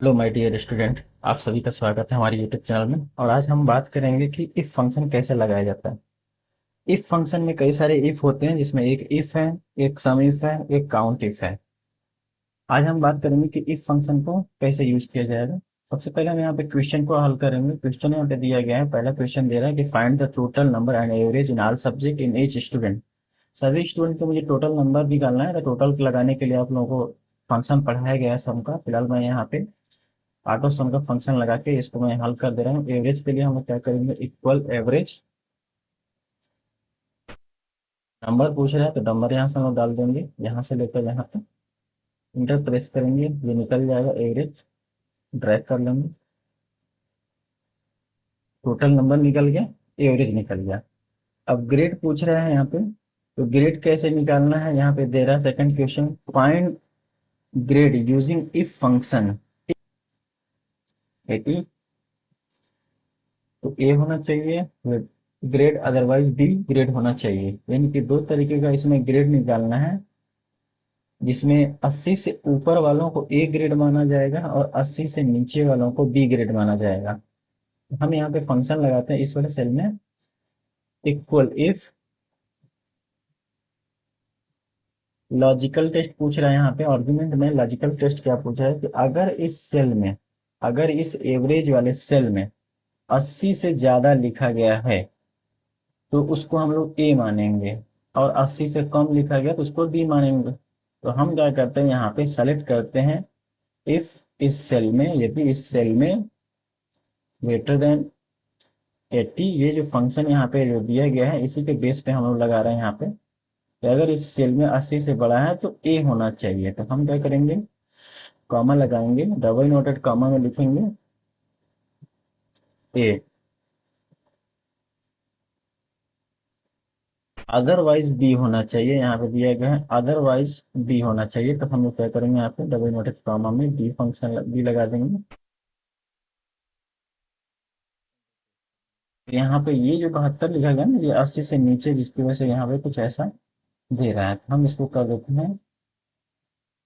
Hello my dear student. आप सभी का स्वागत है हमारे यूट्यूब चैनल में। और आज हम बात करेंगे कि इफ फंक्शन कैसे लगाया जाता है। इफ फंक्शन में कई सारे इफ होते हैं, जिसमें एक इफ है, एक सम इफ है, एक काउंट इफ है। आज हम बात करेंगे कि इफ फंक्शन को कैसे यूज किया जाएगा। सबसे पहले हम यहाँ पे क्वेश्चन को हल करेंगे। क्वेश्चन यहाँ पे दिया गया है। पहला क्वेश्चन दे रहा है कि find the total number and average in all subject in each student. सभी स्टूडेंट को मुझे टोटल नंबर निकालना है। तो टोटल लगाने के लिए आप लोगों को फंक्शन पढ़ाया गया है सम का। फिलहाल मैं यहाँ पे ऑटो सम का फंक्शन लगा के इसको मैं हल कर दे रहा हूँ। एवरेज के लिए हम लोग क्या करेंगे, इक्वल एवरेज। नंबर पूछ रहा है तो नंबर यहाँ से हम लोग डाल देंगे, यहाँ से लेकर यहाँ तक। इंटर प्रेस करेंगे, ये निकल जाएगा एवरेज। ड्रैग कर लेंगे, टोटल नंबर निकल गया, एवरेज निकल गया। अब ग्रेड पूछ रहा है यहाँ पे। तो ग्रेड कैसे निकालना है, यहाँ पे दे रहा है second question, find grade using if function. 80 तो ए होना चाहिए ग्रेड, अदरवाइज बी ग्रेड होना चाहिए। यानी कि दो तरीके का इसमें ग्रेड निकालना है, जिसमें 80 से ऊपर वालों को ए ग्रेड माना जाएगा और 80 से नीचे वालों को बी ग्रेड माना जाएगा। हम यहाँ पे फंक्शन लगाते हैं इस वाले सेल में, इक्वल इफ। लॉजिकल टेस्ट पूछ रहा है यहाँ पे। आर्गुमेंट में लॉजिकल टेस्ट क्या पूछा है कि अगर इस सेल में, अगर इस एवरेज वाले सेल में 80 से ज्यादा लिखा गया है तो उसको हम लोग ए मानेंगे, और 80 से कम लिखा गया तो उसको बी मानेंगे। तो हम क्या करते हैं, यहाँ पे सेलेक्ट करते हैं इफ इस सेल में, यदि इस सेल में ग्रेटर देन 80, ये जो फंक्शन यहाँ पे जो दिया गया है इसी के बेस पे हम लोग लगा रहे हैं यहाँ पे कि अगर इस सेल में 80 से बड़ा है तो ए होना चाहिए। तो हम क्या करेंगे, कॉमा लगाएंगे, डबल नोटेड कॉमा में लिखेंगे ए। अदरवाइज बी होना चाहिए, यहाँ पे दिया गया है अदरवाइज बी होना चाहिए। तो हम लोग क्या करेंगे, यहाँ पे डबल नोटेड कॉमा में बी फंक्शन बी लगा देंगे। यहाँ पे ये जो 72 लिखा गया ना, ये 80 से नीचे, जिसकी वजह से यहाँ पे कुछ ऐसा दे रहा है। तो हम इसको कर देते हैं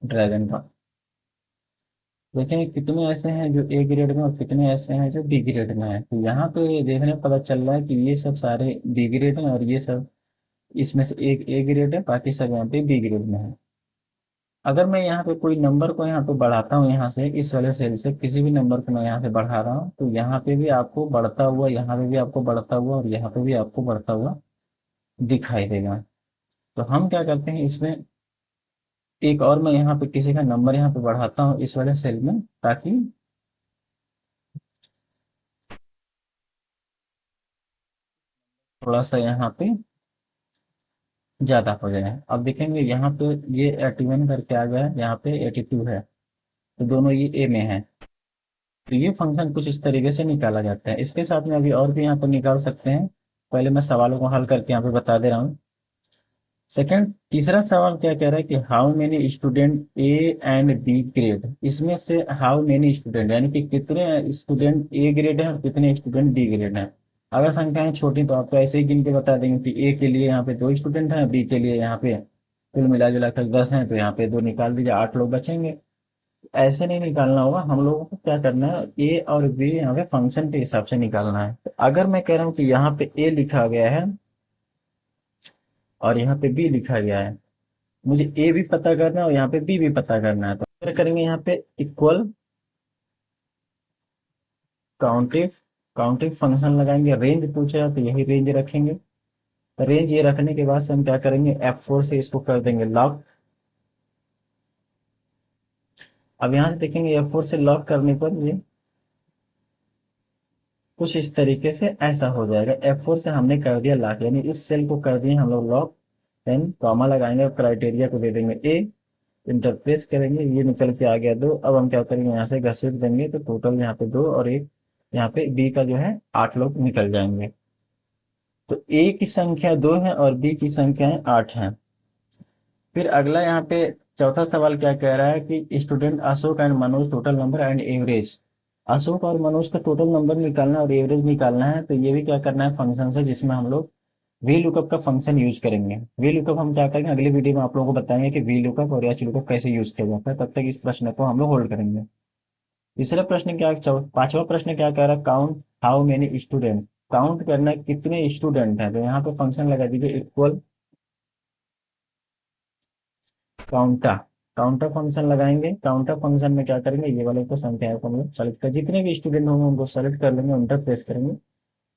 ड्रैगन का। देखेंगे कितने ऐसे हैं जो ए ग्रेड में और कितने ऐसे हैं जो बी ग्रेड में है। तो यहाँ पे देखने पता चल रहा है कि ये सब सारे बी ग्रेड हैं और ये सब, इसमें से एक ए ग्रेड है, बाकी सब यहाँ पे बी ग्रेड में है। अगर मैं यहाँ पे कोई नंबर को यहाँ पे बढ़ाता हूँ, यहाँ से इस वाले सेल से किसी भी नंबर को मैं यहाँ से बढ़ा रहा हूँ, तो यहाँ पे भी आपको बढ़ता हुआ, यहाँ पे भी आपको बढ़ता हुआ और यहाँ पे भी आपको बढ़ता हुआ दिखाई देगा। तो हम क्या करते हैं इसमें, एक और मैं यहाँ पे किसी का नंबर यहाँ पे बढ़ाता हूँ इस वाले सेल में, ताकि थोड़ा सा यहाँ पे ज्यादा हो जाए। अब देखेंगे यहाँ पे ये 81 करके आ गया है, यहाँ पे 82 है, तो दोनों ये ए में है। तो ये फंक्शन कुछ इस तरीके से निकाला जाता है। इसके साथ में अभी और भी यहाँ पर निकाल सकते हैं। पहले मैं सवालों को हल करके यहाँ पे बता दे रहा हूँ। सेकंड, तीसरा सवाल क्या कह रहा है कि how many student A and B grade. इसमें से हाउ मेनी स्टूडेंट यानी कि कितने स्टूडेंट ए ग्रेड है और कितने स्टूडेंट बी ग्रेड है। अगर संख्याएं छोटी तो आपको ऐसे ही गिन के बता देंगे कि ए के लिए यहाँ पे 2 स्टूडेंट हैं, बी के लिए यहाँ पे कुल मिला जुला कर 10 हैं, तो यहाँ पे 2 निकाल दीजिए, 8 लोग बचेंगे। ऐसे नहीं निकालना होगा, हम लोगों को क्या करना है, ए और बी यहाँ पे फंक्शन के हिसाब से निकालना है। तो अगर मैं कह रहा हूँ कि यहाँ पे ए लिखा गया है और यहाँ पे बी लिखा गया है, मुझे ए भी पता करना है और यहाँ पे बी भी पता करना है। तो क्या करेंगे, यहाँ पे इक्वल काउंटिव, काउंटिव फंक्शन लगाएंगे। रेंज पूछा है तो यही रेंज रखेंगे। रेंज ये रखने के बाद से हम क्या करेंगे, F4 से इसको कर देंगे लॉक। अब यहाँ से देखेंगे F4 से लॉक करने पर ये कुछ इस तरीके से ऐसा हो जाएगा। F4 से हमने कर दिया लॉक, यानी इस सेल को कर दिए हम लोग लॉक। देन कॉमा लगाएंगे और क्राइटेरिया को दे देंगे ए। इंटर प्रेस करेंगे, ये निकल के आ गया 2। अब हम क्या करेंगे, यहाँ से घसीट देंगे तो टोटल यहाँ पे 2 और एक यहाँ पे बी का जो है 8 लोग निकल जाएंगे। तो ए की संख्या 2 है और बी की संख्याएं 8 हैं। फिर अगला यहाँ पे चौथा सवाल क्या कह रहा है कि student Ashok and Manoj total number and average. Ashok और मनोज का टोटल नंबर निकालना और एवरेज निकालना है। तो ये भी क्या करना है, फंक्शन से, जिसमें हम लोग वी लुकअप का फंक्शन यूज करेंगे। वी लुकअप हम क्या करेंगे, अगली वीडियो में आप लोगों को बताएंगे कि वी लुकअप और एच लुकअप कैसे यूज किया जाता है। तब तक इस प्रश्न को हम लोग होल्ड करेंगे। तीसरा प्रश्न क्या, पांचवा प्रश्न क्या कह रहा है, count how many student, count करना है कितने स्टूडेंट हैं। तो यहाँ पे फंक्शन लगा दीजिए इक्वल काउंटा, काउंटर फंक्शन लगाएंगे। काउंटर फंक्शन में क्या करेंगे, ये वाले को संख्या को हम लोग सेलेक्ट कर, जितने भी स्टूडेंट होंगे उनको सेलेक्ट कर लेंगे, इंटर प्रेस करेंगे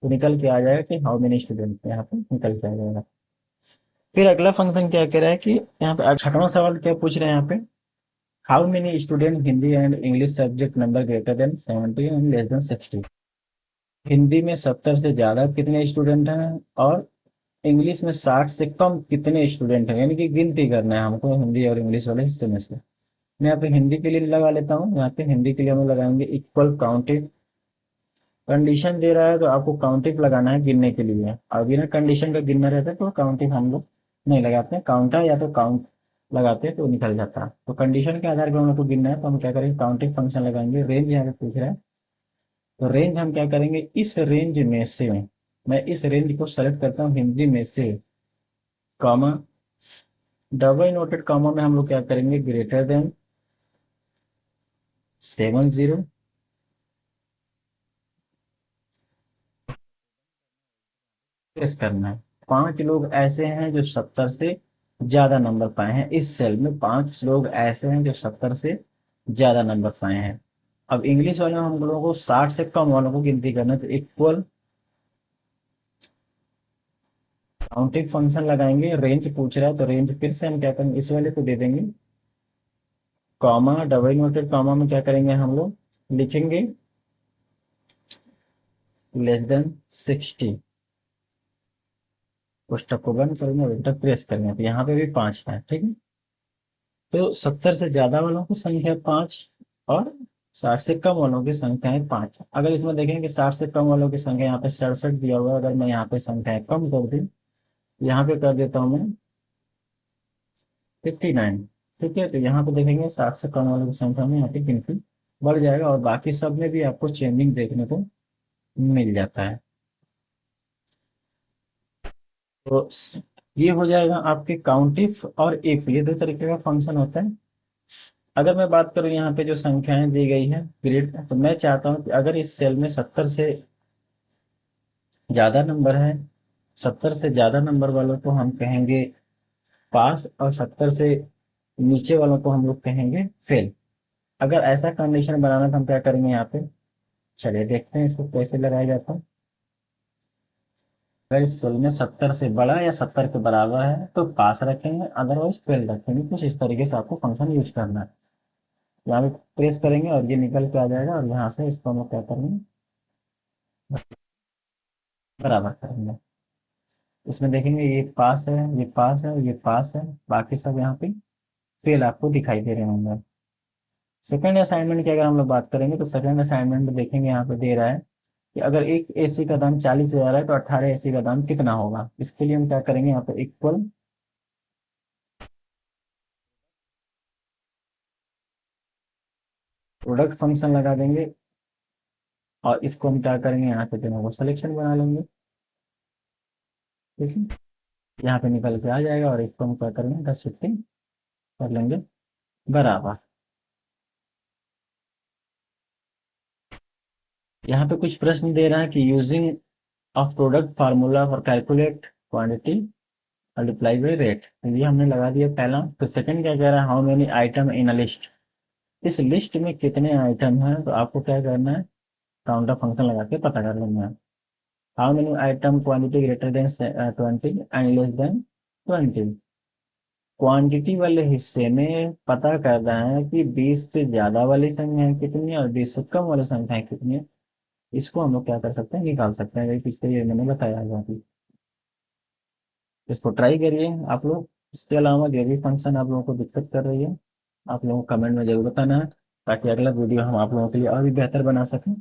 तो निकल के आ जाएगा कि हाउ मेनी स्टूडेंट, यहाँ पे निकल के आ जाएगा। फिर अगला फंक्शन क्या कह रहा है कि यहाँ पे छठवां सवाल क्या पूछ रहे हैं यहाँ पे, how many student Hindi and English subject number greater than 70 and less than 60। Hindi में 70 से ज्यादा कितने स्टूडेंट हैं और इंग्लिश में 60 से कम कितने स्टूडेंट हैं, यानी कि गिनती करना है हमको हिंदी और इंग्लिश वाले हिस्से में से। मैं यहाँ पे हिंदी के लिए लगा लेता हूँ, यहाँ पे हिंदी के लिए हम लगाएंगे इक्वल काउंटिव। कंडीशन दे रहा है तो आपको काउंटिव लगाना है गिनने के लिए, और बिना कंडीशन का गिनना रहता है तो काउंटिव हम लोग नहीं लगाते हैं, काउंटर या तो काउंट लगाते हैं तो निकल जाता है। तो कंडीशन के आधार पर हम लोग को गिनना है तो हम क्या करेंगे, काउंटिव फंक्शन लगाएंगे। रेंज यहाँ पे पूछ रहा है तो रेंज हम क्या करेंगे, इस रेंज में से, मैं इस रेंज को सेलेक्ट करता हूँ हिंदी में से, कॉमा, डबल नोटेड कॉमा में हम लोग क्या करेंगे, ग्रेटर देन 70, प्रेस करना है। 5 लोग ऐसे हैं जो 70 से ज्यादा नंबर पाए हैं, इस सेल में 5 लोग ऐसे हैं जो 70 से ज्यादा नंबर पाए हैं। अब इंग्लिश वाले में हम लोगों को 60 से कम वालों को गिनती करना है तो इक्वल काउंटिंग फंक्शन लगाएंगे। रेंज पूछ रहा है तो रेंज फिर से हम क्या करेंगे, इस वाले को दे देंगे, कॉमा, डबल नोटेड कॉमा में क्या करेंगे हम लोग लिखेंगे लेस देन 60, पुस्तक को बंद करेंगे और एंटर प्रेस करेंगे तो यहाँ पे भी 5 है, ठीक है। तो 70 से ज्यादा वालों की संख्या 5 और 60 से कम वालों की संख्या है 5। अगर इसमें देखेंगे 60 से कम वालों की संख्या यहाँ पे 67 दिया हुआ है, अगर मैं यहाँ पे संख्या कम कर दूं, यहाँ पे कर देता हूँ मैं 59, ठीक है। तो यहाँ पे देखेंगे 60 से कम वालों की संख्या में यहाँ पे गिनती बढ़ जाएगा और बाकी सब में भी आपको चेंजिंग देखने को मिल जाता है। तो ये हो जाएगा आपके काउंट इफ और इफ, ये दो तरीके का फंक्शन होता है। अगर मैं बात करूं यहाँ पे जो संख्याएं दी गई है ग्रेड, तो मैं चाहता हूं कि अगर इस सेल में 70 से ज्यादा नंबर है, 70 से ज्यादा नंबर वालों को हम कहेंगे पास और 70 से नीचे वालों को हम लोग कहेंगे फेल। अगर ऐसा कंडीशन बनाना तो हम क्या करेंगे यहाँ पे, चलिए देखते हैं इसको कैसे लगाया जाता है। अगर इस सेल में 70 से बड़ा या 70 के बराबर है तो पास रखेंगे, अदरवाइज फेल रखेंगे। कुछ इस तरीके से आपको फंक्शन यूज करना है। यहाँ पे प्रेस करेंगे और ये निकल के आ जाएगा और यहाँ से इसको हम लोग क्या करेंगे, बराबर करेंगे। इसमें देखेंगे ये पास है, ये पास है, ये पास है, बाकी सब यहाँ पे फेल आपको दिखाई दे रहे होंगे। सेकंड असाइनमेंट की अगर हम लोग बात करेंगे तो सेकंड असाइनमेंट में देखेंगे यहाँ पे दे रहा है कि अगर एक एसी का दाम 40,000 है तो 18 एसी का दाम कितना होगा। इसके लिए हम क्या करेंगे, यहाँ पे इक्वल प्रोडक्ट फंक्शन लगा देंगे और इसको हम क्या करेंगे, यहाँ पे दोनों को सिलेक्शन बना लेंगे, ठीक है। यहाँ पे निकल के आ जाएगा और इसको हम क्या करेंगे 10-15 कर लेंगे बराबर। यहाँ पे कुछ प्रश्न दे रहा है कि using of product formula for calculate quantity multiply by rate, ये हमने लगा दिया पहला। तो सेकंड क्या कह रहा है, how many item in a list, इस लिस्ट में कितने आइटम हैं। तो आपको क्या करना है, काउंटर फंक्शन लगा के पता कर लेना है। How many item quantity greater than 20 and less than 20, quantity वाले हिस्से में पता कर रहा है कि 20 से ज्यादा वाली संख्या कितनी है और 20 से कम वाली संख्या कितनी है। इसको हम लोग क्या कर सकते हैं, निकाल सकते हैं, वही पिछले ये मैंने बताया है अभी। इसको ट्राई करिए आप लोग। इसके अलावा जो भी फंक्शन आप लोगों को दिक्कत कर रही है आप लोगों को कमेंट में जरूर बताना है, ताकि अगला वीडियो हम आप लोगों के लिए और भी बेहतर बना सकें।